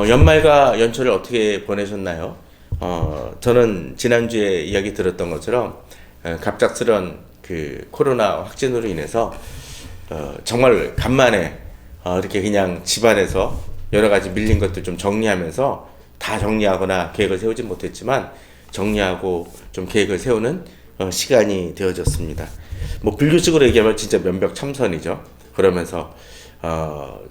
연말과 연초를 어떻게 보내셨나요? 저는 지난주에 이야기 들었던 것처럼 갑작스런 그 코로나 확진으로 인해서 정말 간만에 이렇게 그냥 집안에서 여러 가지 밀린 것들 좀 정리하면서 다 정리하거나 계획을 세우지 못했지만 정리하고 좀 계획을 세우는 시간이 되어졌습니다. 뭐 불교식으로 얘기하면 진짜 면벽참선이죠. 그러면서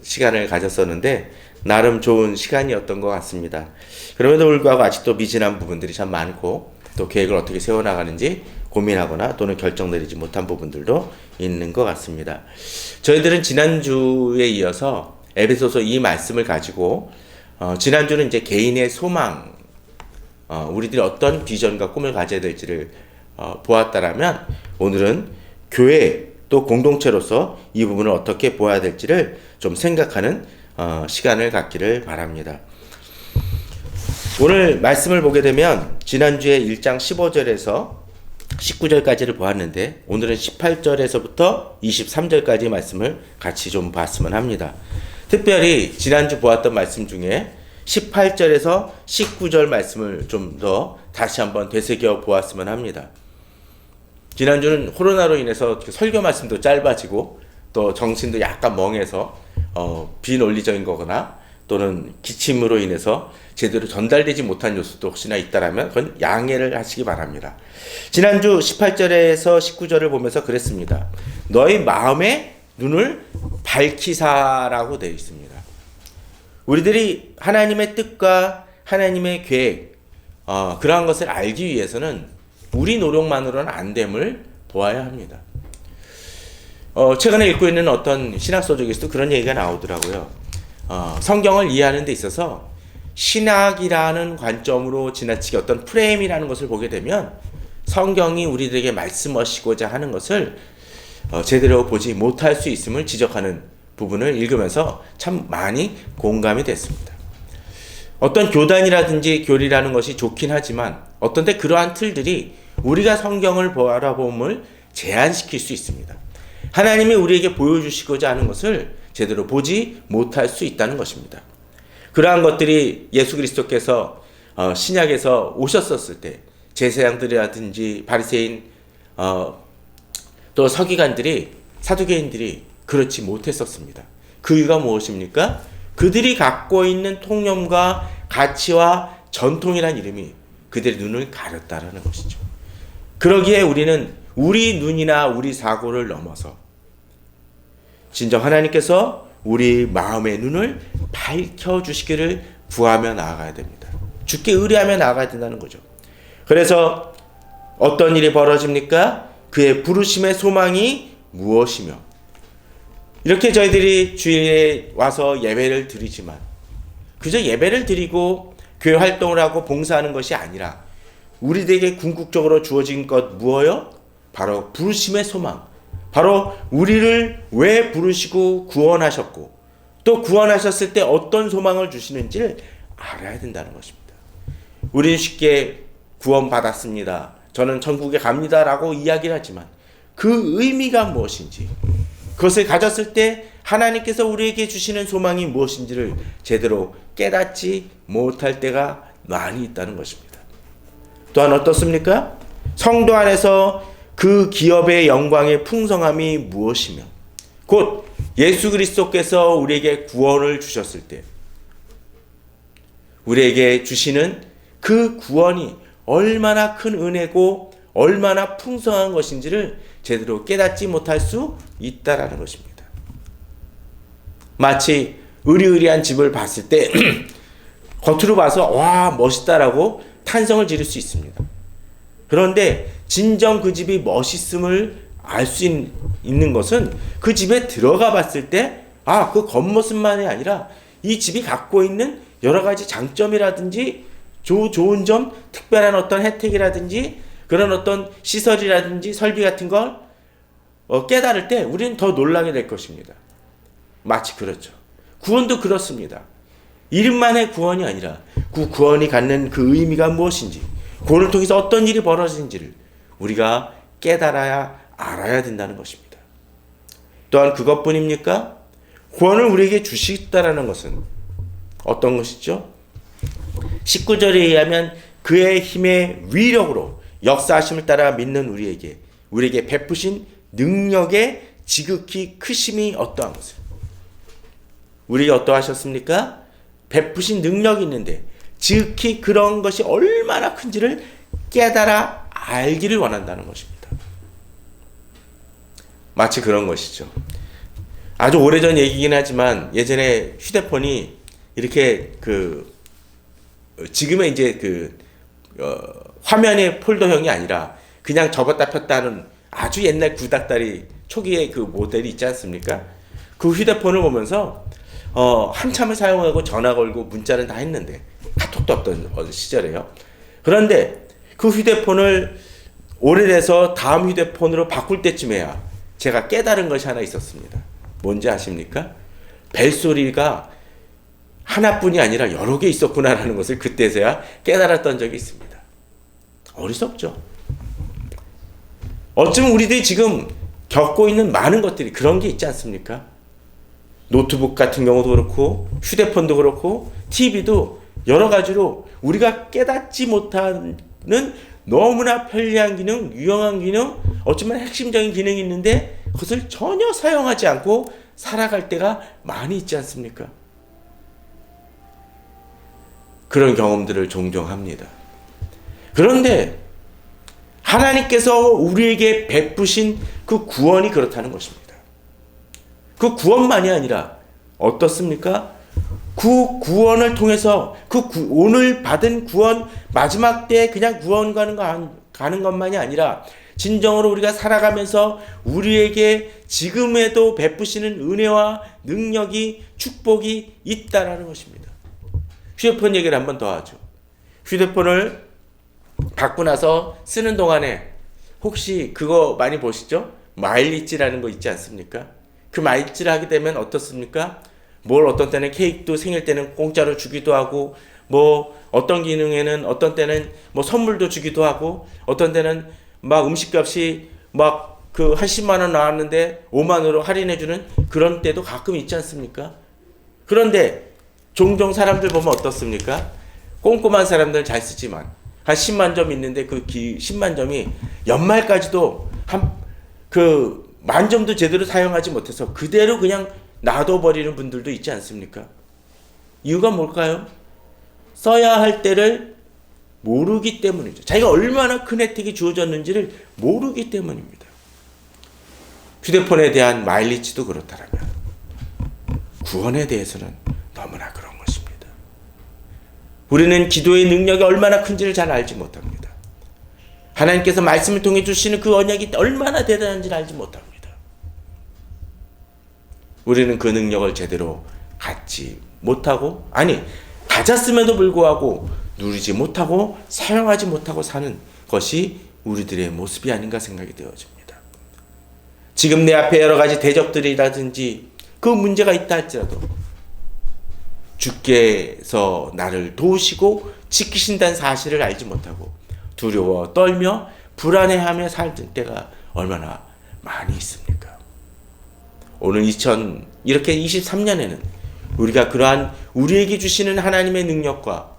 시간을 가졌었는데 나름 좋은 시간이었던 것 같습니다. 그럼에도 불구하고 아직도 미진한 부분들이 참 많고 또 계획을 어떻게 세워나가는지 고민하거나 또는 결정 내리지 못한 부분들도 있는 것 같습니다. 저희들은 지난주에 이어서 에베소서 이 말씀을 가지고 지난주는 이제 개인의 소망, 우리들이 어떤 비전과 꿈을 가져야 될지를 보았다라면 오늘은 교회 또 공동체로서 이 부분을 어떻게 보아야 될지를 좀 생각하는 시간을 갖기를 바랍니다. 오늘 말씀을 보게 되면 지난주에 1장 15절에서 19절까지를 보았는데 오늘은 18절에서부터 23절까지 말씀을 같이 좀 봤으면 합니다. 특별히 지난주 보았던 말씀 중에 18절에서 19절 말씀을 좀 더 다시 한번 되새겨 보았으면 합니다. 지난주는 코로나로 인해서 설교 말씀도 짧아지고 또 정신도 약간 멍해서 비논리적인 거거나 또는 기침으로 인해서 제대로 전달되지 못한 요소도 혹시나 있다라면 그건 양해를 하시기 바랍니다. 지난주 18절에서 19절을 보면서 그랬습니다. 너희 마음의 눈을 밝히사라고 되어 있습니다. 우리들이 하나님의 뜻과 하나님의 계획 그러한 것을 알기 위해서는 우리 노력만으로는 안 됨을 보아야 합니다. 최근에 읽고 있는 어떤 신학서 쪽에서도 그런 얘기가 나오더라고요. 성경을 이해하는 데 있어서 신학이라는 관점으로 지나치게 어떤 프레임이라는 것을 보게 되면 성경이 우리들에게 말씀하시고자 하는 것을 제대로 보지 못할 수 있음을 지적하는 부분을 읽으면서 참 많이 공감이 됐습니다. 어떤 교단이라든지 교리라는 것이 좋긴 하지만 어떤 때 그러한 틀들이 우리가 성경을 바라봄을 제한시킬 수 있습니다. 하나님이 우리에게 보여주시고자 하는 것을 제대로 보지 못할 수 있다는 것입니다. 그러한 것들이 예수 그리스도께서 신약에서 오셨었을 때 제사장들이라든지 바리새인 또 서기관들이 사두개인들이 그렇지 못했었습니다. 그 이유가 무엇입니까? 그들이 갖고 있는 통념과 가치와 전통이라는 이름이 그들의 눈을 가렸다라는 것이죠. 그러기에 우리는 우리 눈이나 우리 사고를 넘어서 진정 하나님께서 우리 마음의 눈을 밝혀주시기를 구하며 나아가야 됩니다. 주께 의뢰하며 나아가야 된다는 거죠. 그래서 어떤 일이 벌어집니까? 그의 부르심의 소망이 무엇이며 이렇게 저희들이 주일에 와서 예배를 드리지만 그저 예배를 드리고 교회 활동을 하고 봉사하는 것이 아니라 우리들에게 궁극적으로 주어진 것 무엇요? 바로 부르심의 소망. 바로 우리를 왜 부르시고 구원하셨고 또 구원하셨을 때 어떤 소망을 주시는지를 알아야 된다는 것입니다. 우리는 쉽게 구원받았습니다. 저는 천국에 갑니다 라고 이야기를 하지만 그 의미가 무엇인지 그것을 가졌을 때 하나님께서 우리에게 주시는 소망이 무엇인지를 제대로 깨닫지 못할 때가 많이 있다는 것입니다. 또한 어떻습니까? 성도 안에서 그 기업의 영광의 풍성함이 무엇이며 곧 예수 그리스도께서 우리에게 구원을 주셨을 때 우리에게 주시는 그 구원이 얼마나 큰 은혜고 얼마나 풍성한 것인지를 제대로 깨닫지 못할 수 있다라는 것입니다. 마치 으리으리한 집을 봤을 때 겉으로 봐서 와 멋있다라고 탄성을 지를 수 있습니다. 그런데 진정 그 집이 멋있음을 알 수 있는 것은 그 집에 들어가 봤을 때 그 겉모습만이 아니라 이 집이 갖고 있는 여러 가지 장점이라든지 좋은 점, 특별한 어떤 혜택이라든지 그런 어떤 시설이라든지 설비 같은 걸 깨달을 때 우리는 더 놀라게 될 것입니다. 마치 그렇죠. 구원도 그렇습니다. 이름만의 구원이 아니라 그 구원이 갖는 그 의미가 무엇인지 구원을 통해서 어떤 일이 벌어지는지를 우리가 깨달아야 알아야 된다는 것입니다. 또한 그것뿐입니까? 구원을 우리에게 주시겠다라는 것은 어떤 것이죠? 19절에 의하면 그의 힘의 위력으로 역사하심을 따라 믿는 우리에게 베푸신 능력의 지극히 크심이 어떠한 것을. 우리에게 어떠하셨습니까? 베푸신 능력이 있는데 지극히 그런 것이 얼마나 큰지를 깨달아 알기를 원한다는 것입니다. 마치 그런 것이죠. 아주 오래전 얘기긴 하지만 예전에 휴대폰이 이렇게 지금의 이제 화면의 폴더형이 아니라 그냥 접었다 폈다 하는 아주 옛날 구닥다리 초기의 그 모델이 있지 않습니까? 그 휴대폰을 보면서 한참을 사용하고 전화 걸고 문자는 다 했는데 카톡도 없던 시절에요. 그런데 그 휴대폰을 오래돼서 다음 휴대폰으로 바꿀 때쯤에야 제가 깨달은 것이 하나 있었습니다. 뭔지 아십니까? 벨소리가 하나뿐이 아니라 여러 개 있었구나라는 것을 그때서야 깨달았던 적이 있습니다. 어리석죠? 어쩌면 우리들이 지금 겪고 있는 많은 것들이 그런 게 있지 않습니까? 노트북 같은 경우도 그렇고 휴대폰도 그렇고 TV도 여러 가지로 우리가 깨닫지 못하는 너무나 편리한 기능, 유용한 기능, 어쩌면 핵심적인 기능이 있는데 그것을 전혀 사용하지 않고 살아갈 때가 많이 있지 않습니까? 그런 경험들을 종종 합니다. 그런데 하나님께서 우리에게 베푸신 그 구원이 그렇다는 것입니다. 그 구원만이 아니라 어떻습니까? 그 구원을 통해서 오늘 받은 구원, 마지막 때에 그냥 구원 가는 것만이 아니라 진정으로 우리가 살아가면서 우리에게 지금에도 베푸시는 은혜와 능력이, 축복이 있다라는 것입니다. 휴대폰 얘기를 한 번 더 하죠. 휴대폰을 받고 나서 쓰는 동안에 혹시 그거 많이 보시죠? 마일리지라는 거 있지 않습니까? 그 마일리지를 하게 되면 어떻습니까? 뭘 어떤 때는 케이크도 생일 때는 공짜로 주기도 하고 뭐 어떤 기능에는 어떤 때는 뭐 선물도 주기도 하고 어떤 때는 막 음식값이 막 한 10만 원 나왔는데 5만 원으로 할인해주는 그런 때도 가끔 있지 않습니까? 그런데 종종 사람들 보면 어떻습니까? 꼼꼼한 사람들은 잘 쓰지만 한 10만 점 있는데 그 10만 점이 연말까지도 그 만점도 제대로 사용하지 못해서 그대로 그냥 놔둬버리는 분들도 있지 않습니까? 이유가 뭘까요? 써야 할 때를 모르기 때문이죠. 자기가 얼마나 큰 혜택이 주어졌는지를 모르기 때문입니다. 휴대폰에 대한 마일리지도 그렇다면 구원에 대해서는 너무나 그런 것입니다. 우리는 기도의 능력이 얼마나 큰지를 잘 알지 못합니다. 하나님께서 말씀을 통해 주시는 그 언약이 얼마나 대단한지를 알지 못합니다. 우리는 그 능력을 제대로 갖지 못하고 가졌음에도 불구하고 누리지 못하고 사용하지 못하고 사는 것이 우리들의 모습이 아닌가 생각이 되어집니다. 지금 내 앞에 여러 가지 대적들이라든지 그 문제가 있다 할지라도 주께서 나를 도우시고 지키신다는 사실을 알지 못하고 두려워 떨며 불안해하며 살던 때가 얼마나 많이 있습니까? 오늘 이렇게 23년에는 우리가 그러한 우리에게 주시는 하나님의 능력과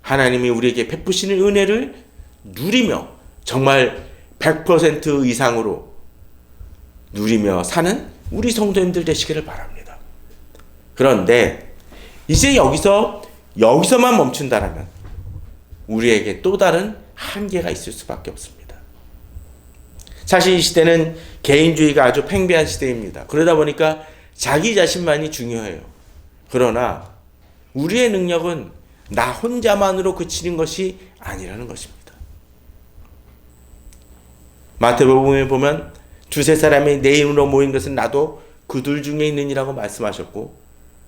하나님이 우리에게 베푸시는 은혜를 누리며 정말 100% 이상으로 누리며 사는 우리 성도님들 되시기를 바랍니다. 그런데 이제 여기서만 멈춘다라면 우리에게 또 다른 한계가 있을 수밖에 없습니다. 사실 이 시대는 개인주의가 아주 팽배한 시대입니다. 그러다 보니까 자기 자신만이 중요해요. 그러나 우리의 능력은 나 혼자만으로 그치는 것이 아니라는 것입니다. 마태복음에 보면 두세 사람이 내 이름으로 모인 것은 나도 그들 중에 있느니라고 말씀하셨고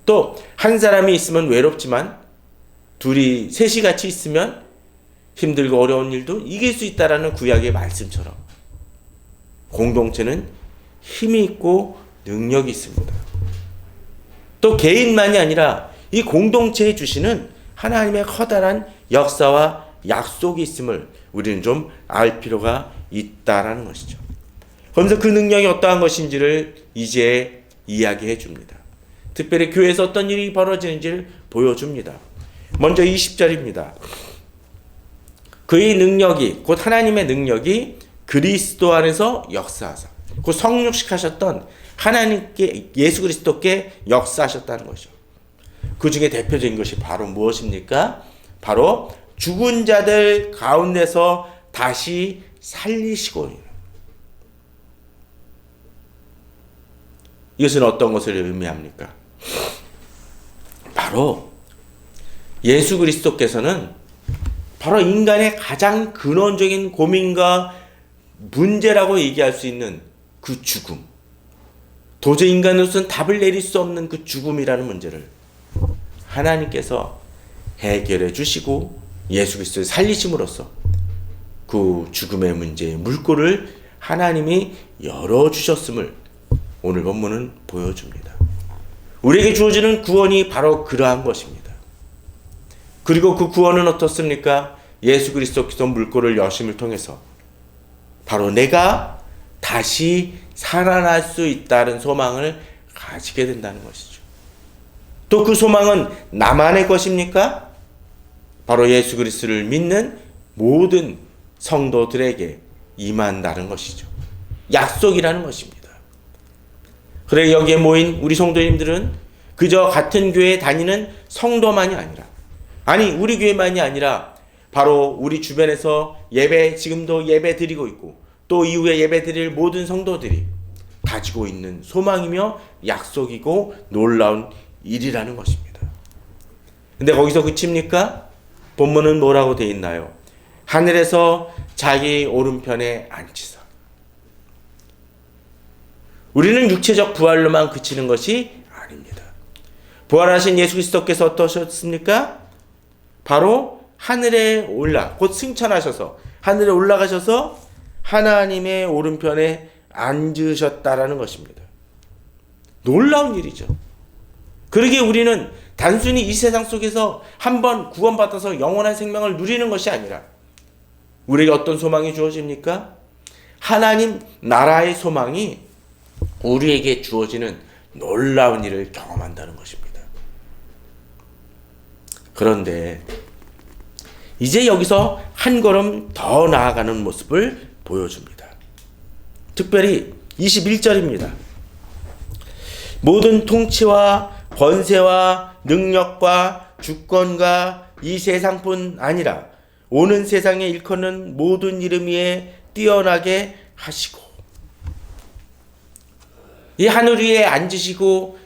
또 한 사람이 있으면 외롭지만 둘이 셋이 같이 있으면 힘들고 어려운 일도 이길 수 있다라는 구약의 말씀처럼 공동체는 힘이 있고 능력이 있습니다. 또 개인만이 아니라 이 공동체에 주시는 하나님의 커다란 역사와 약속이 있음을 우리는 좀 알 필요가 있다라는 것이죠. 그러면서 그 능력이 어떠한 것인지를 이제 이야기해 줍니다. 특별히 교회에서 어떤 일이 벌어지는지를 보여줍니다. 먼저 20절입니다. 그의 능력이, 곧 하나님의 능력이 그리스도 안에서 역사하사, 곧 성육식하셨던 하나님께, 예수 그리스도께 역사하셨다는 것이죠. 그 중에 대표적인 것이 바로 무엇입니까? 바로 죽은 자들 가운데서 다시 살리시고, 이것은 어떤 것을 의미합니까? 바로 예수 그리스도께서는 바로 인간의 가장 근원적인 고민과 문제라고 얘기할 수 있는 그 죽음, 도저히 인간으로서는 답을 내릴 수 없는 그 죽음이라는 문제를 하나님께서 해결해 주시고 예수 그리스도를 살리심으로써 그 죽음의 문제의 물꼬를 하나님이 열어주셨음을 오늘 본문은 보여줍니다. 우리에게 주어지는 구원이 바로 그러한 것입니다. 그리고 그 구원은 어떻습니까? 예수 그리스도께서 물꼬를 여심을 통해서 바로 내가 다시 살아날 수 있다는 소망을 가지게 된다는 것이죠. 또 그 소망은 나만의 것입니까? 바로 예수 그리스도를 믿는 모든 성도들에게 임한다는 것이죠. 약속이라는 것입니다. 그래 여기에 모인 우리 성도님들은 그저 같은 교회에 다니는 성도만이 아니라, 아니 우리 교회만이 아니라 바로 우리 주변에서 예배, 지금도 예배 드리고 있고 또 이후에 예배 드릴 모든 성도들이 가지고 있는 소망이며 약속이고 놀라운 일이라는 것입니다. 근데 거기서 그칩니까? 본문은 뭐라고 되어 있나요? 하늘에서 자기 오른편에 앉히사. 우리는 육체적 부활로만 그치는 것이 아닙니다. 부활하신 예수 그리스도께서 어떠셨습니까? 바로 하늘에 곧 승천하셔서 하늘에 올라가셔서 하나님의 오른편에 앉으셨다라는 것입니다. 놀라운 일이죠. 그러기에 우리는 단순히 이 세상 속에서 한번 구원받아서 영원한 생명을 누리는 것이 아니라 우리에게 어떤 소망이 주어집니까? 하나님 나라의 소망이 우리에게 주어지는 놀라운 일을 경험한다는 것입니다. 그런데 이제 여기서 한 걸음 더 나아가는 모습을 보여줍니다. 특별히 21절입니다. 모든 통치와 권세와 능력과 주권과 이 세상뿐 아니라 오는 세상에 일컫는 모든 이름 위에 뛰어나게 하시고, 이 하늘 위에 앉으시고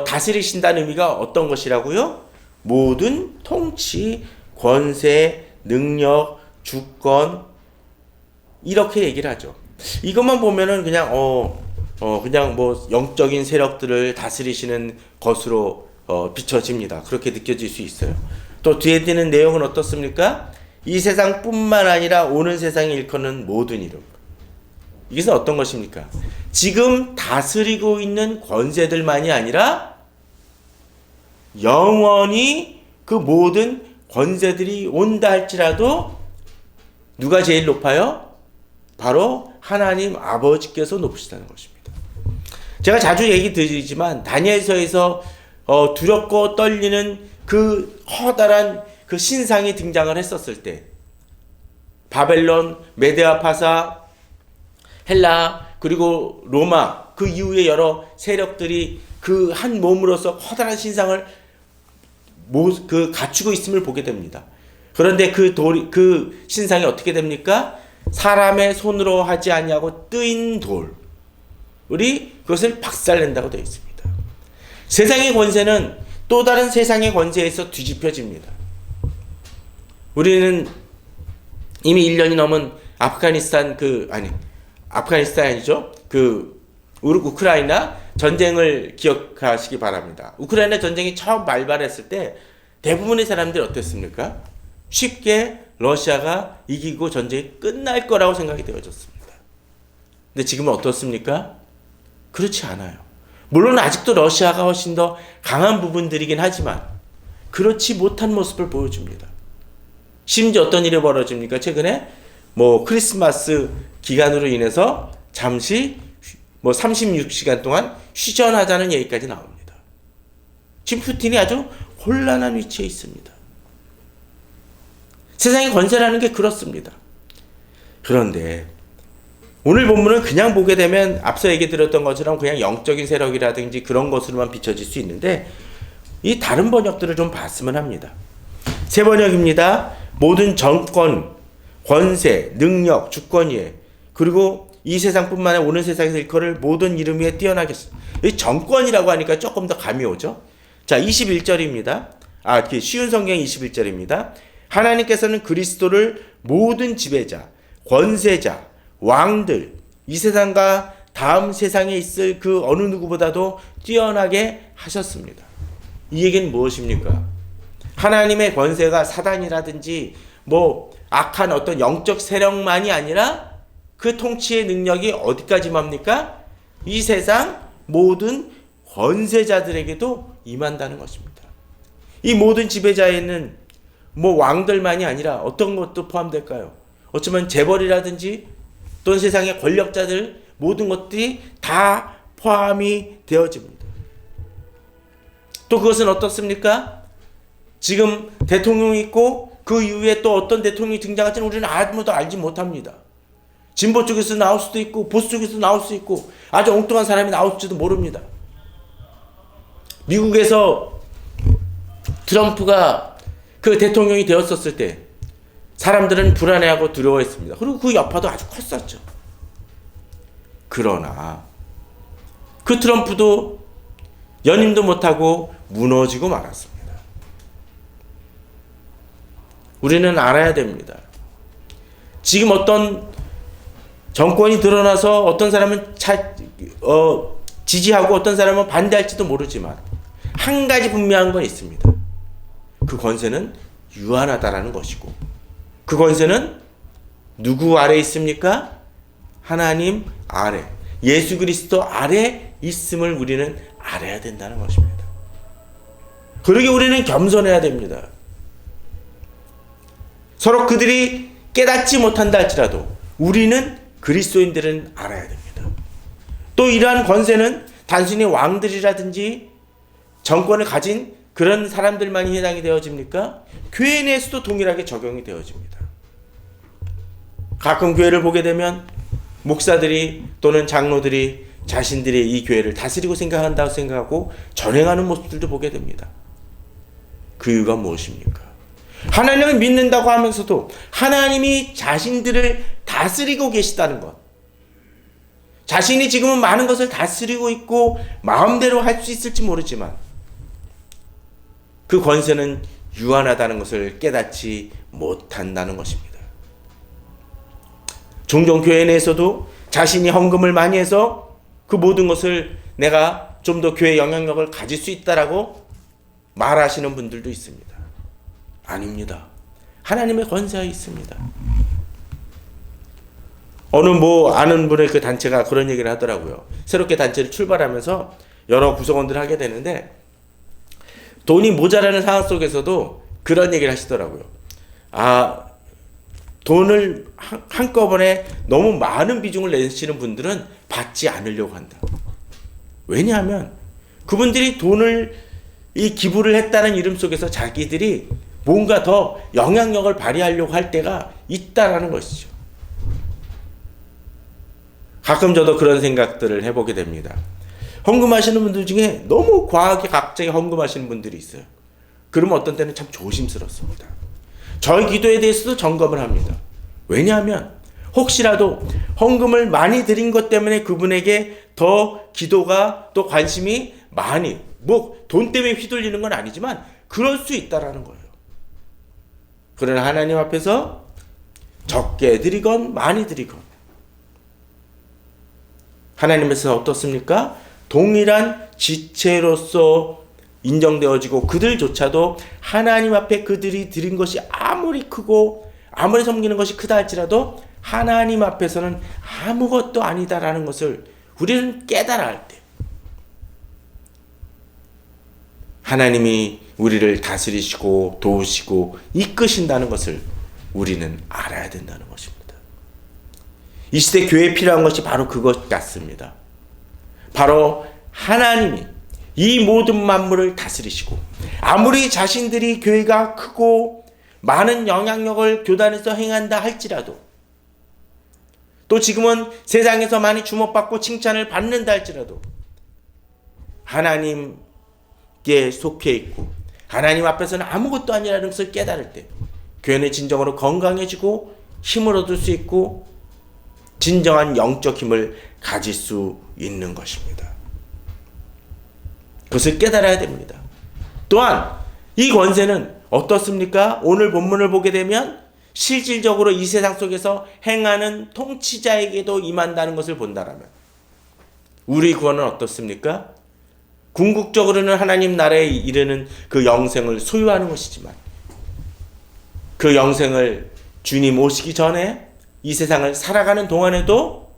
다스리신다는 의미가 어떤 것이라고요? 모든 통치, 권세, 능력, 주권, 이렇게 얘기를 하죠. 이것만 보면은 그냥 그냥 뭐 영적인 세력들을 다스리시는 것으로 비춰집니다. 그렇게 느껴질 수 있어요. 또 뒤에 드는 내용은 어떻습니까? 이 세상뿐만 아니라 오는 세상에 일컫는 모든 이름. 이것은 어떤 것입니까? 지금 다스리고 있는 권세들만이 아니라 영원히 그 모든 권세들이 온다 할지라도 누가 제일 높아요? 바로 하나님 아버지께서 높으시다는 것입니다. 제가 자주 얘기 드리지만 다니엘서에서 두렵고 떨리는 그 커다란 그 신상이 등장을 했었을 때 바벨론, 메데아 파사, 헬라 그리고 로마 그 이후에 여러 세력들이 그 한 몸으로서 커다란 신상을 갖추고 있음을 보게 됩니다. 그런데 그 신상이 어떻게 됩니까? 사람의 손으로 하지 아니하고 뜨인 돌이 그것을 박살낸다고 되어 있습니다. 세상의 권세는 또 다른 세상의 권세에서 뒤집혀집니다. 우리는 이미 1년이 넘은 아프가니스탄이죠. 우크라이나 전쟁을 기억하시기 바랍니다. 우크라이나 전쟁이 처음 발발했을 때 대부분의 사람들이 어땠습니까? 쉽게 러시아가 이기고 전쟁이 끝날 거라고 생각이 되어졌습니다. 근데 지금은 어떻습니까? 그렇지 않아요. 물론 아직도 러시아가 훨씬 더 강한 부분들이긴 하지만 그렇지 못한 모습을 보여줍니다. 심지어 어떤 일이 벌어집니까? 최근에 크리스마스 기간으로 인해서 잠시 36시간 동안 휴전하자는 얘기까지 나옵니다. 지금 푸틴이 아주 혼란한 위치에 있습니다. 세상의 권세라는 게 그렇습니다. 그런데 오늘 본문은 그냥 보게 되면 앞서 얘기 드렸던 것처럼 그냥 영적인 세력이라든지 그런 것으로만 비춰질 수 있는데 이 다른 번역들을 좀 봤으면 합니다. 새 번역입니다. 모든 정권, 권세, 능력, 주권위에 그리고 이 세상뿐만 아니라 오는 세상에서 일컬을 모든 이름 위에 뛰어나겠습니다. 이 정권이라고 하니까 조금 더 감이 오죠. 자, 21절입니다. 쉬운 성경 21절입니다. 하나님께서는 그리스도를 모든 지배자, 권세자, 왕들, 이 세상과 다음 세상에 있을 그 어느 누구보다도 뛰어나게 하셨습니다. 이 얘기는 무엇입니까? 하나님의 권세가 사단이라든지 악한 어떤 영적 세력만이 아니라 그 통치의 능력이 어디까지 맙니까? 이 세상 모든 권세자들에게도 임한다는 것입니다. 이 모든 지배자에는 왕들만이 아니라 어떤 것도 포함될까요? 어쩌면 재벌이라든지 또는 세상의 권력자들 모든 것들이 다 포함이 되어집니다. 또 그것은 어떻습니까? 지금 대통령이 있고 그 이후에 또 어떤 대통령이 등장할지는 우리는 아무도 알지 못합니다. 진보 쪽에서 나올 수도 있고 보수 쪽에서 나올 수 있고 아주 엉뚱한 사람이 나올지도 모릅니다. 미국에서 트럼프가 그 대통령이 되었었을 때 사람들은 불안해하고 두려워했습니다. 그리고 그 여파도 아주 컸었죠. 그러나 그 트럼프도 연임도 못하고 무너지고 말았습니다. 우리는 알아야 됩니다. 지금 어떤 정권이 드러나서 어떤 사람은 지지하고 어떤 사람은 반대할지도 모르지만 한 가지 분명한 건 있습니다. 그 권세는 유한하다라는 것이고 그 권세는 누구 아래 있습니까? 하나님 아래, 예수 그리스도 아래 있음을 우리는 알아야 된다는 것입니다. 그러기 우리는 겸손해야 됩니다. 서로 그들이 깨닫지 못한다 할지라도 우리는 그리스도인들은 알아야 됩니다. 또 이러한 권세는 단순히 왕들이라든지 정권을 가진 그런 사람들만이 해당이 되어집니까? 교회 내에서도 동일하게 적용이 되어집니다. 가끔 교회를 보게 되면 목사들이 또는 장로들이 자신들이 이 교회를 다스리고 생각한다고 생각하고 전행하는 모습들도 보게 됩니다. 그 이유가 무엇입니까? 하나님을 믿는다고 하면서도 하나님이 자신들을 다스리고 계시다는 것. 자신이 지금은 많은 것을 다스리고 있고 마음대로 할 수 있을지 모르지만 그 권세는 유한하다는 것을 깨닫지 못한다는 것입니다. 종종 교회 내에서도 자신이 헌금을 많이 해서 그 모든 것을 내가 좀 더 교회 영향력을 가질 수 있다라고 말하시는 분들도 있습니다. 아닙니다. 하나님의 권세가 있습니다. 어느 아는 분의 그 단체가 그런 얘기를 하더라고요. 새롭게 단체를 출발하면서 여러 구성원들을 하게 되는데 돈이 모자라는 상황 속에서도 그런 얘기를 하시더라고요. 돈을 한꺼번에 너무 많은 비중을 내시는 분들은 받지 않으려고 한다. 왜냐하면 그분들이 돈을 기부를 했다는 이름 속에서 자기들이 뭔가 더 영향력을 발휘하려고 할 때가 있다라는 것이죠. 가끔 저도 그런 생각들을 해보게 됩니다. 헌금하시는 분들 중에 너무 과하게 갑자기 헌금하시는 분들이 있어요. 그러면 어떤 때는 참 조심스럽습니다. 저희 기도에 대해서도 점검을 합니다. 왜냐하면 혹시라도 헌금을 많이 드린 것 때문에 그분에게 더 기도가 또 관심이 많이 돈 때문에 휘둘리는 건 아니지만 그럴 수 있다라는 거예요. 그러나 하나님 앞에서 적게 드리건 많이 드리건 하나님께서 어떻습니까? 동일한 지체로서 인정되어지고 그들조차도 하나님 앞에 그들이 드린 것이 아무리 크고 아무리 섬기는 것이 크다 할지라도 하나님 앞에서는 아무것도 아니다라는 것을 우리는 깨달아야 할 때 하나님이 우리를 다스리시고 도우시고 이끄신다는 것을 우리는 알아야 된다는 것입니다. 이 시대 교회에 필요한 것이 바로 그것 같습니다. 바로 하나님이 이 모든 만물을 다스리시고, 아무리 자신들이 교회가 크고 많은 영향력을 교단에서 행한다 할지라도, 또 지금은 세상에서 많이 주목받고 칭찬을 받는다 할지라도 하나님께 속해 있고 하나님 앞에서는 아무것도 아니라는 것을 깨달을 때 교회는 진정으로 건강해지고 힘을 얻을 수 있고 진정한 영적 힘을 가질 수 있는 것입니다. 그것을 깨달아야 됩니다. 또한 이 권세는 어떻습니까? 오늘 본문을 보게 되면 실질적으로 이 세상 속에서 행하는 통치자에게도 임한다는 것을 본다라면 우리 구원은 어떻습니까? 궁극적으로는 하나님 나라에 이르는 그 영생을 소유하는 것이지만 그 영생을 주님 오시기 전에 이 세상을 살아가는 동안에도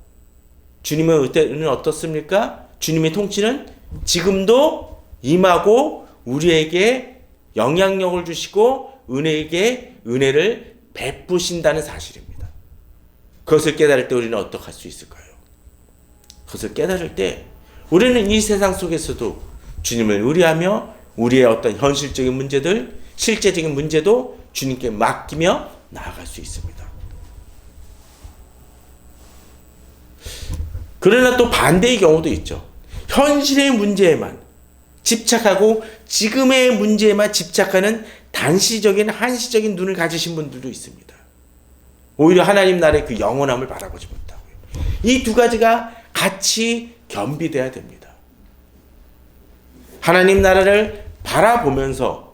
주님의 의는 어떻습니까? 주님의 통치는 지금도 임하고 우리에게 영향력을 주시고 은혜에게 은혜를 베푸신다는 사실입니다. 그것을 깨달을 때 우리는 어떻게 할 수 있을까요? 그것을 깨달을 때 우리는 이 세상 속에서도 주님을 의뢰하며 우리의 어떤 현실적인 문제들, 실제적인 문제도 주님께 맡기며 나아갈 수 있습니다. 그러나 또 반대의 경우도 있죠. 현실의 문제에만 집착하고 지금의 문제에만 집착하는 단시적인 한시적인 눈을 가지신 분들도 있습니다. 오히려 하나님 나라의 그 영원함을 바라보지 못하고요. 이 두 가지가 같이 겸비돼야 됩니다. 하나님 나라를 바라보면서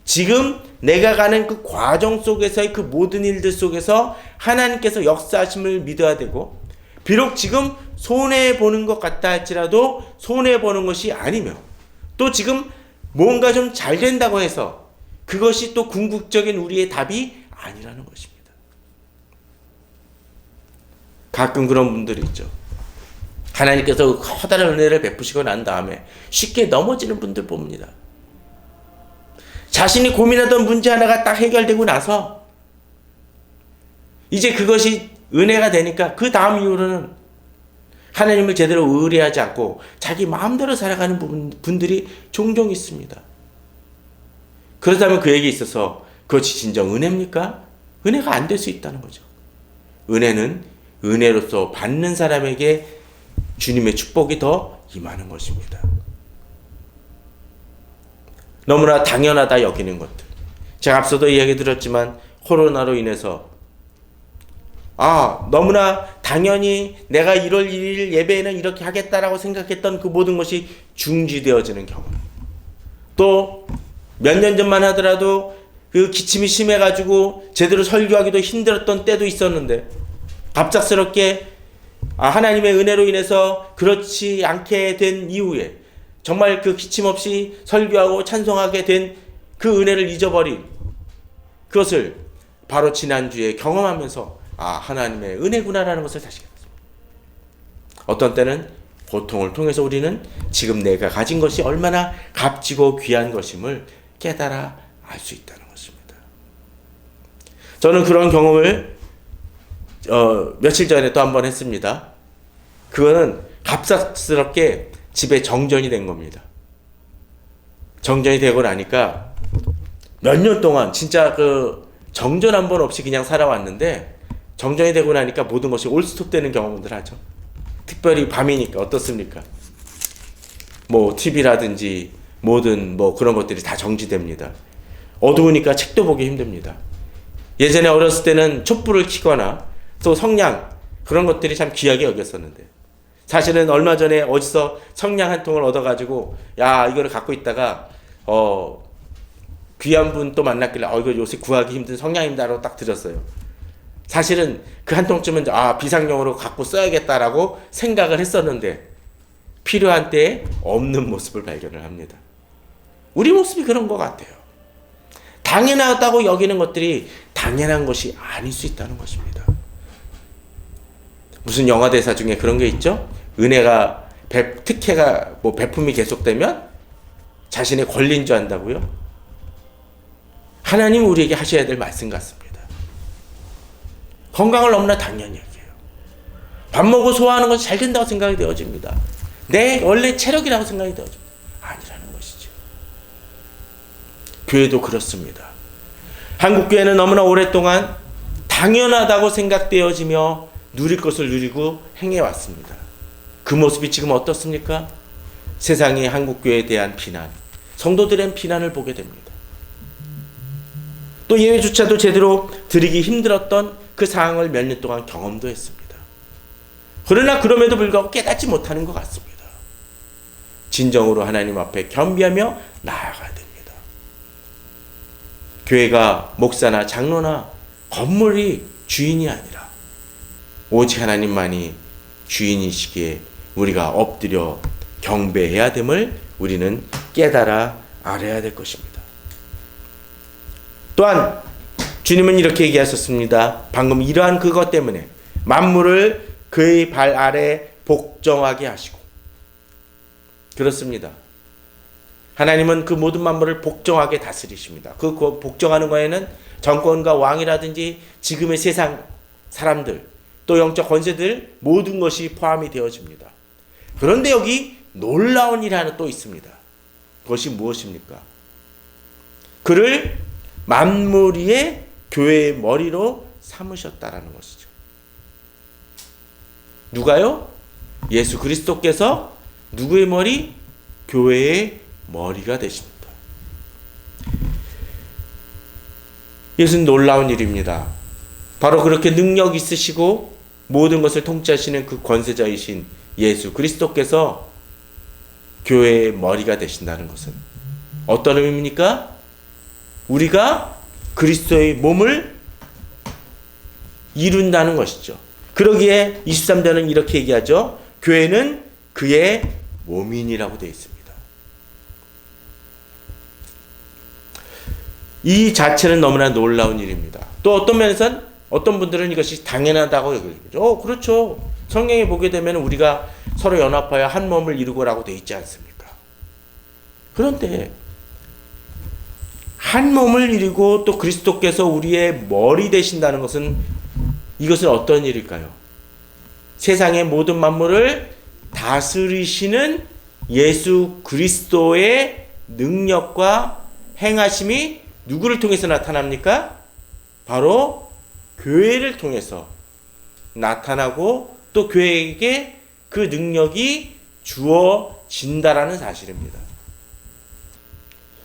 지금 내가 가는 그 과정 속에서의 그 모든 일들 속에서 하나님께서 역사하심을 믿어야 되고, 비록 지금 손해보는 것 같다 할지라도 손해보는 것이 아니며, 또 지금 뭔가 좀 잘 된다고 해서 그것이 또 궁극적인 우리의 답이 아니라는 것입니다. 가끔 그런 분들이 있죠. 하나님께서 커다란 은혜를 베푸시고 난 다음에 쉽게 넘어지는 분들 봅니다. 자신이 고민하던 문제 하나가 딱 해결되고 나서 이제 그것이 은혜가 되니까 그 다음 이후로는 하나님을 제대로 의뢰하지 않고 자기 마음대로 살아가는 분들이 종종 있습니다. 그렇다면 그에게 있어서 그것이 진정 은혜입니까? 은혜가 안 될 수 있다는 거죠. 은혜는 은혜로서 받는 사람에게 주님의 축복이 더 임하는 것입니다. 너무나 당연하다 여기는 것들. 제가 앞서도 이야기 드렸지만 코로나로 인해서 너무나 당연히 내가 1월 1일 예배에는 이렇게 하겠다라고 생각했던 그 모든 것이 중지되어지는 경우. 또 몇 년 전만 하더라도 그 기침이 심해가지고 제대로 설교하기도 힘들었던 때도 있었는데 갑작스럽게 하나님의 은혜로 인해서 그렇지 않게 된 이후에 정말 그 기침 없이 설교하고 찬송하게 된 그 은혜를 잊어버린 그것을 바로 지난주에 경험하면서 하나님의 은혜구나라는 것을 다시 깨닫습니다. 어떤 때는 고통을 통해서 우리는 지금 내가 가진 것이 얼마나 값지고 귀한 것임을 깨달아 알 수 있다는 것입니다. 저는 그런 경험을 며칠 전에 또 한 번 했습니다. 그거는 갑작스럽게 집에 정전이 된 겁니다. 정전이 되고 나니까 몇 년 동안 진짜 그 정전 한 번 없이 그냥 살아왔는데 정전이 되고 나니까 모든 것이 올스톱 되는 경험들 하죠. 특별히 밤이니까 어떻습니까? 뭐 TV라든지 모든 뭐 그런 것들이 다 정지됩니다. 어두우니까 책도 보기 힘듭니다. 예전에 어렸을 때는 촛불을 켜거나 또 성냥 그런 것들이 참 귀하게 여겼었는데 사실은 얼마 전에 어디서 성냥 한 통을 얻어가지고 이거를 갖고 있다가 귀한 분 또 만났길래 이거 요새 구하기 힘든 성냥입니다라고 딱 드렸어요. 사실은 그 한 통쯤은 비상용으로 갖고 써야겠다라고 생각을 했었는데 필요한 때에 없는 모습을 발견을 합니다. 우리 모습이 그런 것 같아요. 당연하다고 여기는 것들이 당연한 것이 아닐 수 있다는 것입니다. 무슨 영화 대사 중에 그런 게 있죠? 은혜가 특혜가 베품이 계속되면 자신의 권리인 줄 안다고요? 하나님 우리에게 하셔야 될 말씀 같습니다. 건강을 너무나 당연히 여겨요. 밥 먹고 소화하는 것이 잘 된다고 생각이 되어집니다. 내 원래 체력이라고 생각이 되어집니다. 아니라는 것이죠. 교회도 그렇습니다. 한국 교회는 너무나 오랫동안 당연하다고 생각되어지며 누릴 것을 누리고 행해왔습니다. 그 모습이 지금 어떻습니까? 세상이 한국 교회에 대한 비난, 성도들의 비난을 보게 됩니다. 또 예배조차도 제대로 드리기 힘들었던 그 상황을 몇 년 동안 경험도 했습니다. 그러나 그럼에도 불구하고 깨닫지 못하는 것 같습니다. 진정으로 하나님 앞에 겸비하며 나아가야 됩니다. 교회가 목사나 장로나 건물이 주인이 아니라 오직 하나님만이 주인이시기에 우리가 엎드려 경배해야 됨을 우리는 깨달아 알아야 될 것입니다. 또한 주님은 이렇게 얘기하셨습니다. 방금 이러한 그것 때문에 만물을 그의 발 아래 복종하게 하시고, 그렇습니다. 하나님은 그 모든 만물을 복종하게 다스리십니다. 그 복종하는 거에는 정권과 왕이라든지 지금의 세상 사람들, 또 영적 권세들 모든 것이 포함이 되어집니다. 그런데 여기 놀라운 일이 하나 또 있습니다. 그것이 무엇입니까? 그를 만물 위의 교회의 머리로 삼으셨다라는 것이죠. 누가요? 예수 그리스도께서 누구의 머리? 교회의 머리가 되십니다. 이것은 놀라운 일입니다. 바로 그렇게 능력 있으시고 모든 것을 통치하시는 그 권세자이신 예수 그리스도께서 교회의 머리가 되신다는 것은 어떤 의미입니까? 우리가 그리스도의 몸을 이룬다는 것이죠. 그러기에 23절은 이렇게 얘기하죠. 교회는 그의 몸인이라고 되어 있습니다. 이 자체는 너무나 놀라운 일입니다. 또 어떤 면에서는 어떤 분들은 이것이 당연하다고 얘기하죠. 그렇죠. 성경에 보게 되면 우리가 서로 연합하여 한 몸을 이루고라고 되어 있지 않습니까? 그런데 한 몸을 이루고 또 그리스도께서 우리의 머리 되신다는 것은 이것은 어떤 일일까요? 세상의 모든 만물을 다스리시는 예수 그리스도의 능력과 행하심이 누구를 통해서 나타납니까? 바로 교회를 통해서 나타나고 또 교회에게 그 능력이 주어진다라는 사실입니다.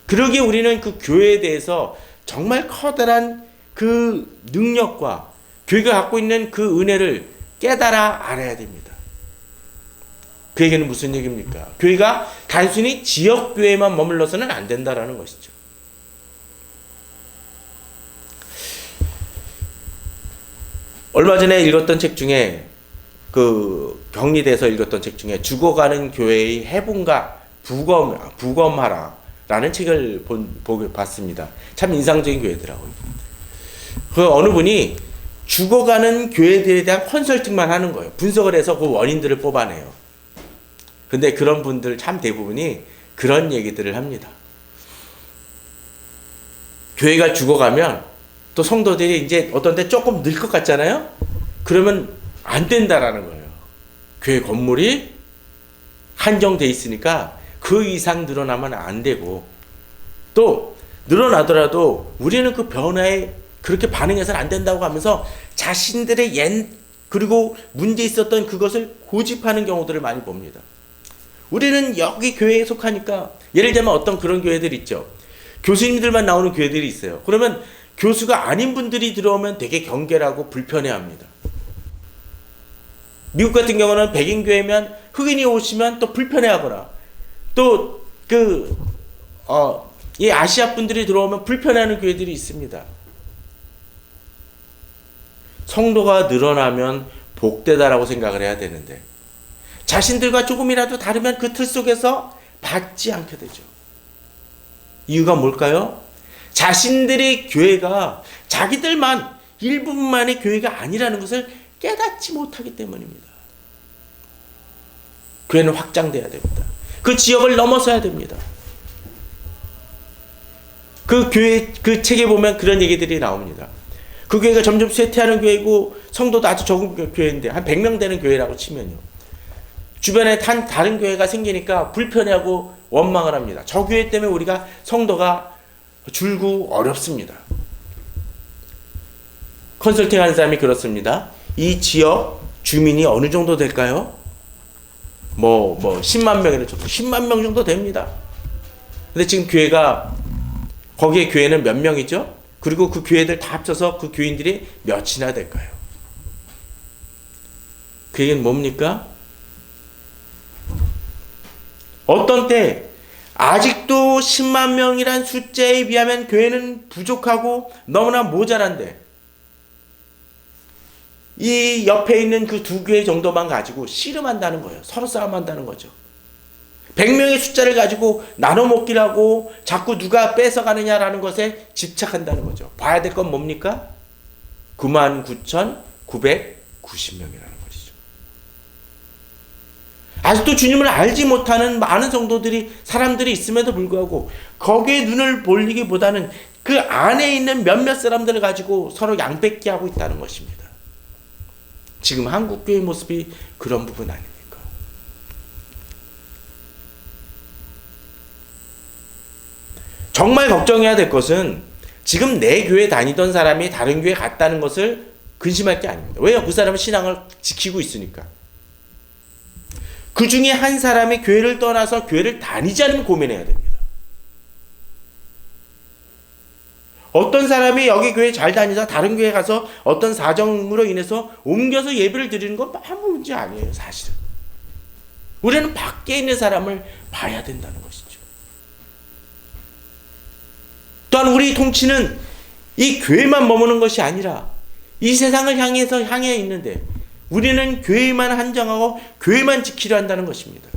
그러기에 우리는 그 교회에 대해서 정말 커다란 그 능력과 교회가 갖고 있는 그 은혜를 깨달아 알아야 됩니다. 그 얘기는 무슨 얘기입니까? 교회가 단순히 지역교회만 머물러서는 안 된다라는 것이죠. 얼마 전에 읽었던 책 중에 그 격리돼서 읽었던 책 중에 죽어가는 교회의 해분과 부검하라라는 책을 봤습니다. 참 인상적인 교회더라고요. 그 어느 분이 죽어가는 교회들에 대한 컨설팅만 하는 거예요. 분석을 해서 그 원인들을 뽑아내요. 근데 그런 분들 참 대부분이 그런 얘기들을 합니다. 교회가 죽어가면 또 성도들이 이제 어떤 때 조금 늘 것 같잖아요? 그러면 안 된다라는 거예요. 교회 건물이 한정돼 있으니까 그 이상 늘어나면 안 되고, 또 늘어나더라도 우리는 그 변화에 그렇게 반응해서는 안 된다고 하면서 자신들의 그리고 문제 있었던 그것을 고집하는 경우들을 많이 봅니다. 우리는 여기 교회에 속하니까, 예를 들면 어떤 그런 교회들 있죠. 교수님들만 나오는 교회들이 있어요. 그러면 교수가 아닌 분들이 들어오면 되게 경계하고 불편해합니다. 미국 같은 경우는 백인 교회면 흑인이 오시면 또 불편해하거나, 또 이 아시아 분들이 들어오면 불편해하는 교회들이 있습니다. 성도가 늘어나면 복되다라고 생각을 해야 되는데 자신들과 조금이라도 다르면 그 틀 속에서 받지 않게 되죠. 이유가 뭘까요? 자신들의 교회가 자기들만 일부분만의 교회가 아니라는 것을 깨닫지 못하기 때문입니다. 교회는 확장돼야 됩니다. 그 지역을 넘어서야 됩니다. 그 교회, 그 책에 보면 그런 얘기들이 나옵니다. 그 교회가 점점 쇠퇴하는 교회고 성도도 아주 적은 교회인데 한 100명 되는 교회라고 치면요. 주변에 다른 교회가 생기니까 불편해하고 원망을 합니다. 저 교회 때문에 우리가 성도가 줄고 어렵습니다. 컨설팅하는 사람이 그렇습니다. 이 지역 주민이 어느 정도 될까요? 10만 명이라 쳐도 10만 명 정도 됩니다. 근데 지금 교회가, 거기에 교회는 몇 명이죠? 그리고 그 교회들 다 합쳐서 그 교인들이 몇이나 될까요? 그 얘기는 뭡니까? 어떤 때 아직도 10만 명이란 숫자에 비하면 교회는 부족하고 너무나 모자란데, 이 옆에 있는 그 두 교회 정도만 가지고 씨름한다는 거예요. 서로 싸움한다는 거죠. 100명의 숫자를 가지고 나눠 먹기라고 자꾸 누가 뺏어가느냐라는 것에 집착한다는 거죠. 봐야 될 건 뭡니까? 99,990명이라는 것이죠. 아직도 주님을 알지 못하는 많은 성도들이, 사람들이 있음에도 불구하고 거기에 눈을 돌리기보다는 그 안에 있는 몇몇 사람들을 가지고 서로 양뺏기 하고 있다는 것입니다. 지금 한국교회 모습이 그런 부분 아닙니까? 정말 걱정해야 될 것은 지금 내 교회 다니던 사람이 다른 교회 갔다는 것을 근심할 게 아닙니다. 왜요? 그 사람은 신앙을 지키고 있으니까. 그 중에 한 사람이 교회를 떠나서 교회를 다니지 않으면 고민해야 됩니다. 어떤 사람이 여기 교회 잘 다니자 다른 교회 가서 어떤 사정으로 인해서 옮겨서 예배를 드리는 건 아무 문제 아니에요, 사실은. 우리는 밖에 있는 사람을 봐야 된다는 것이죠. 또한 우리 통치는 이 교회만 머무는 것이 아니라 이 세상을 향해 있는데 우리는 교회만 한정하고 교회만 지키려 한다는 것입니다.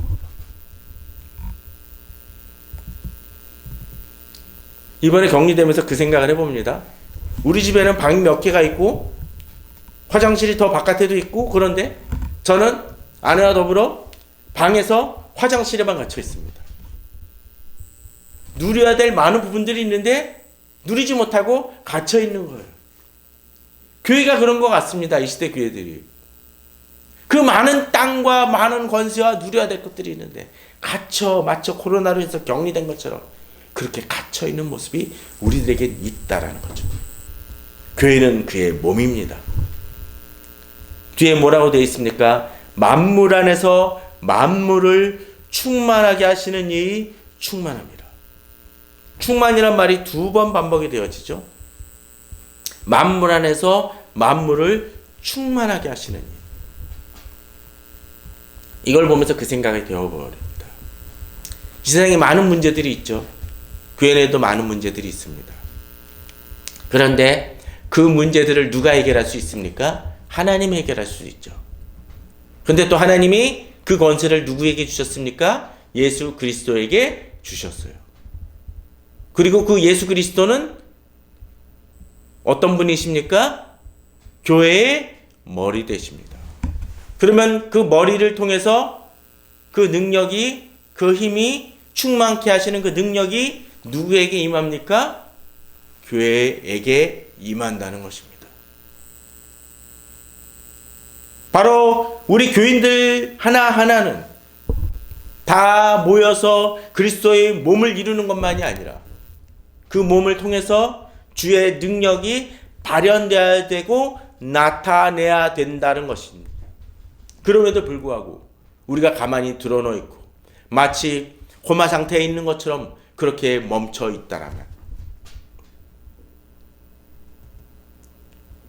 이번에 격리되면서 그 생각을 해봅니다. 우리 집에는 방이 몇 개가 있고 화장실이 더 바깥에도 있고, 그런데 저는 아내와 더불어 방에서 화장실에만 갇혀 있습니다. 누려야 될 많은 부분들이 있는데 누리지 못하고 갇혀 있는 거예요. 교회가 그런 것 같습니다. 이 시대 교회들이. 그 많은 땅과 많은 권세와 누려야 될 것들이 있는데 마쳐 코로나로 해서 격리된 것처럼 그렇게 갇혀 있는 모습이 우리들에게 있다라는 거죠. 교회는 그의 몸입니다. 뒤에 뭐라고 되어 있습니까? 만물 안에서 만물을 충만하게 하시는 이의 충만합니다. 충만이란 말이 2번 반복이 되어지죠. 만물 안에서 만물을 충만하게 하시는 이. 이걸 보면서 그 생각이 되어버립니다. 이 세상에 많은 문제들이 있죠. 교회 내에도 많은 문제들이 있습니다. 그런데 그 문제들을 누가 해결할 수 있습니까? 하나님이 해결할 수 있죠. 그런데 또 하나님이 그 권세를 누구에게 주셨습니까? 예수 그리스도에게 주셨어요. 그리고 그 예수 그리스도는 어떤 분이십니까? 교회의 머리 되십니다. 그러면 그 머리를 통해서 그 능력이, 그 힘이 충만케 하시는 그 능력이 누구에게 임합니까? 교회에게 임한다는 것입니다. 바로 우리 교인들 하나하나는 다 모여서 그리스도의 몸을 이루는 것만이 아니라 그 몸을 통해서 주의 능력이 발현되어야 되고 나타내야 된다는 것입니다. 그럼에도 불구하고 우리가 가만히 드러누워 있고 마치 코마 상태에 있는 것처럼 그렇게 멈춰 있다라면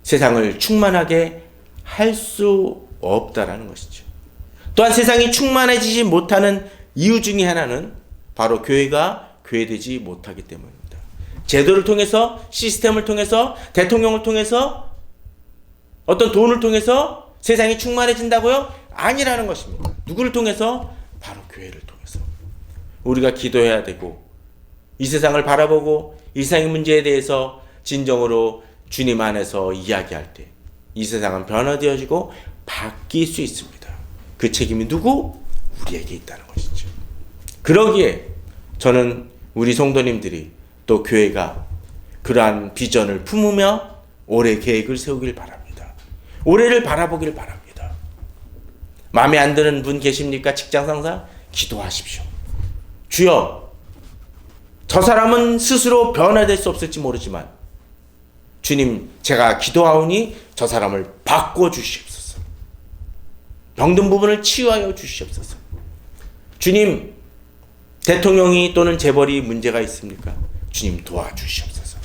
세상을 충만하게 할 수 없다라는 것이죠. 또한 세상이 충만해지지 못하는 이유 중에 하나는 바로 교회가 교회되지 못하기 때문입니다. 제도를 통해서, 시스템을 통해서, 대통령을 통해서, 어떤 돈을 통해서 세상이 충만해진다고요? 아니라는 것입니다. 누구를 통해서? 바로 교회를 통해서. 우리가 기도해야 되고 이 세상을 바라보고 이 세상의 문제에 대해서 진정으로 주님 안에서 이야기할 때 이 세상은 변화되어지고 바뀔 수 있습니다. 그 책임이 누구? 우리에게 있다는 것이죠. 그러기에 저는 우리 성도님들이 또 교회가 그러한 비전을 품으며 올해 계획을 세우길 바랍니다. 올해를 바라보길 바랍니다. 마음에 안 드는 분 계십니까? 직장 상사? 기도하십시오. 주여, 저 사람은 스스로 변화될 수 없을지 모르지만 주님, 제가 기도하오니 저 사람을 바꿔주시옵소서. 병든 부분을 치유하여 주시옵소서. 주님, 대통령이 또는 재벌이 문제가 있습니까? 주님 도와주시옵소서.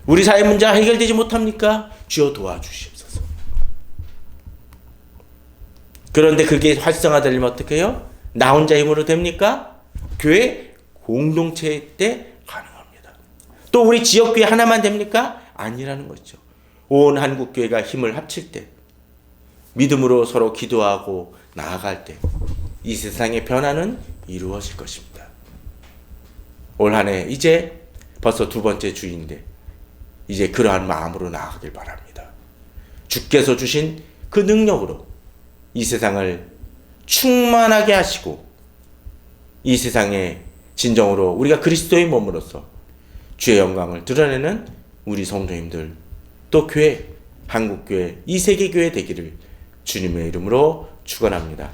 우리 사회 문제가 해결되지 못합니까? 주여 도와주시옵소서. 그런데 그게 활성화되려면 어떻게 해요? 나 혼자 힘으로 됩니까? 교회 공동체 때 가능합니다. 또 우리 지역교회 하나만 됩니까? 아니라는 거죠. 온 한국교회가 힘을 합칠 때, 믿음으로 서로 기도하고 나아갈 때 이 세상의 변화는 이루어질 것입니다. 올 한 해 이제 벌써 두 번째 주인데 이제 그러한 마음으로 나아가길 바랍니다. 주께서 주신 그 능력으로 이 세상을 충만하게 하시고 이 세상에 진정으로 우리가 그리스도의 몸으로서 주의 영광을 드러내는 우리 성도님들, 또 교회, 한국교회, 이 세계교회 되기를 주님의 이름으로 축원합니다.